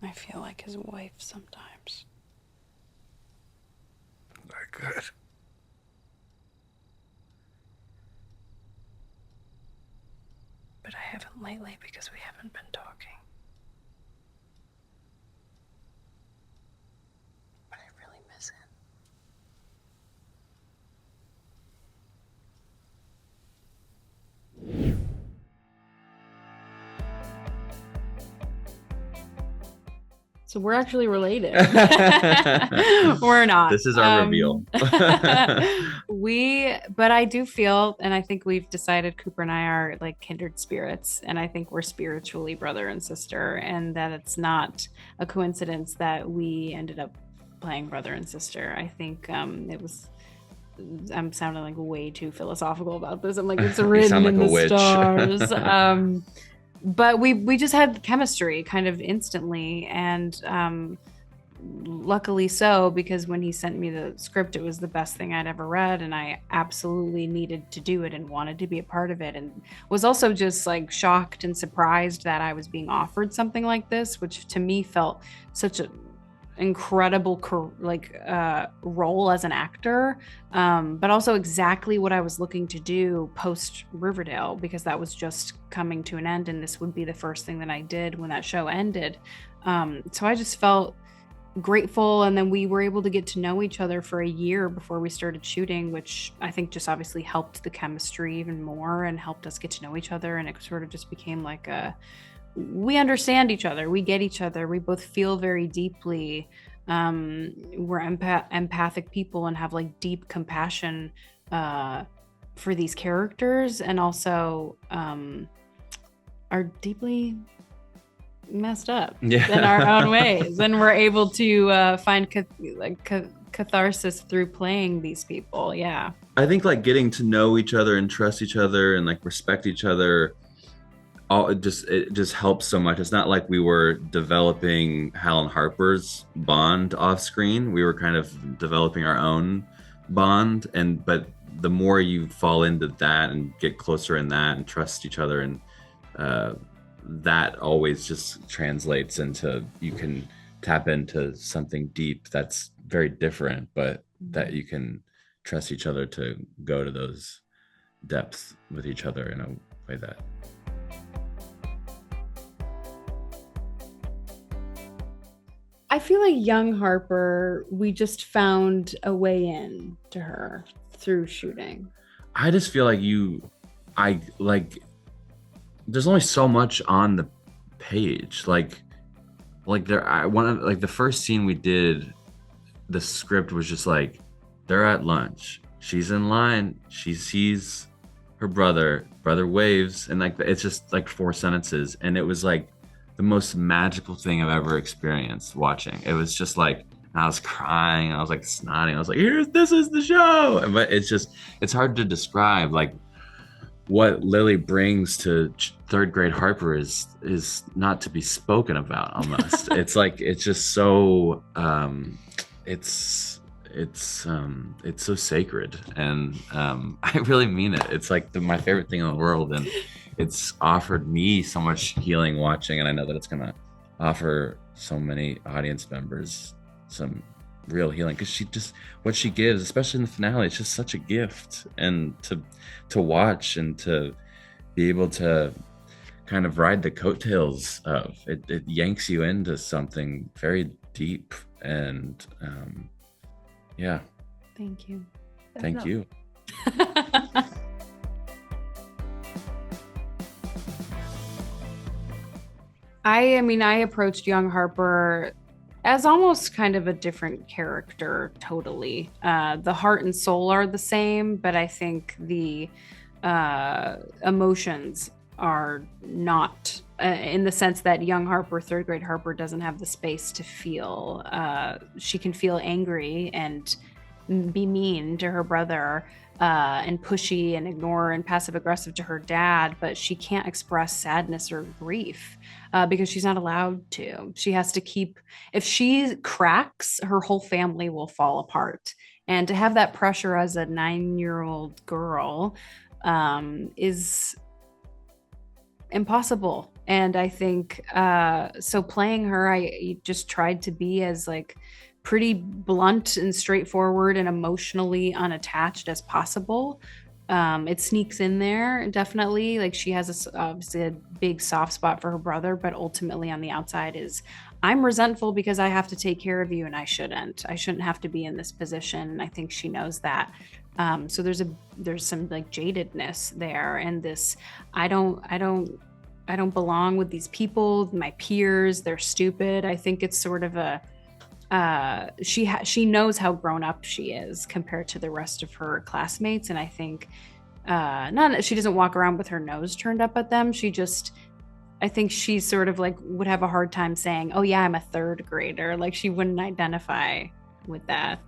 I feel like his wife sometimes. Very good. But I haven't lately because we haven't been talking. But I really miss him. So we're actually related. We're not. This is our reveal. But I do feel, and I think we've decided Cooper and I are like kindred spirits, and I think we're spiritually brother and sister, and that it's not a coincidence that we ended up playing brother and sister. I think it was. I'm sounding like way too philosophical about this. I'm like, it's You written sound like in a the witch. stars. But we just had chemistry kind of instantly, and luckily so, because when he sent me the script, it was the best thing I'd ever read, and I absolutely needed to do it and wanted to be a part of it, and was also just like shocked and surprised that I was being offered something like this, which to me felt such a incredible role as an actor, but also exactly what I was looking to do post Riverdale, because that was just coming to an end and this would be the first thing that I did when that show ended. So I just felt grateful, and then we were able to get to know each other for a year before we started shooting, which I think just obviously helped the chemistry even more and helped us get to know each other, and it sort of just became like a we understand each other, we get each other, we both feel very deeply. We're empathic people and have like deep compassion for these characters, and also are deeply messed up in our own ways, and we're able to find catharsis through playing these people. Yeah, I think like getting to know each other and trust each other and like respect each other, all it just helps so much. It's not like we were developing Hal and Harper's bond off screen. We were kind of developing our own bond, and but the more you fall into that and get closer in that and trust each other, and uh, that always just translates into you can tap into something deep that's very different, but that you can trust each other to go to those depths with each other in a way that I feel like young Harper, we just found a way in to her through shooting. I just feel like I like, there's only so much on the page. Like there, I one of like the first scene we did, the script was just like, they're at lunch. She's in line. She sees her brother. Brother waves, and like it's just like four sentences, and it was like the most magical thing I've ever experienced watching. It was just like I was crying. I was like snotting. I was like, "Here's this is the show," but it's hard to describe like what Lily brings to third grade Harper is not to be spoken about almost. It's like it's just so it's it's so sacred, and I really mean it. It's like my favorite thing in the world, and it's offered me so much healing watching, and I know that it's gonna offer so many audience members some real healing, because she just what she gives, especially in the finale, it's just such a gift, and to watch and to be able to kind of ride the coattails of it, it yanks you into something very deep, and yeah, Thank you. thank you. I mean, I approached young Harper as almost kind of a different character totally. The heart and soul are the same, but I think the emotions are not, in the sense that young Harper, third grade Harper, doesn't have the space to feel. She can feel angry and be mean to her brother, and pushy and ignore and passive aggressive to her dad, but she can't express sadness or grief, because she's not allowed to. She has to keep, if she cracks, her whole family will fall apart. And to have that pressure as a 9-year old girl is impossible And I think so playing her, I just tried to be as like pretty blunt and straightforward and emotionally unattached as possible. It sneaks in there definitely. Like she has obviously a big soft spot for her brother, but ultimately on the outside is I'm resentful because I have to take care of you and I shouldn't. I shouldn't have to be in this position. And I think she knows that. So there's some like jadedness there, and this I don't I don't I don't belong with these people, my peers, they're stupid. I think it's sort of a she knows how grown up she is compared to the rest of her classmates, and I think not she doesn't walk around with her nose turned up at them. She just I think she sort of like would have a hard time saying, "Oh yeah, I'm a third grader." Like she wouldn't identify with that.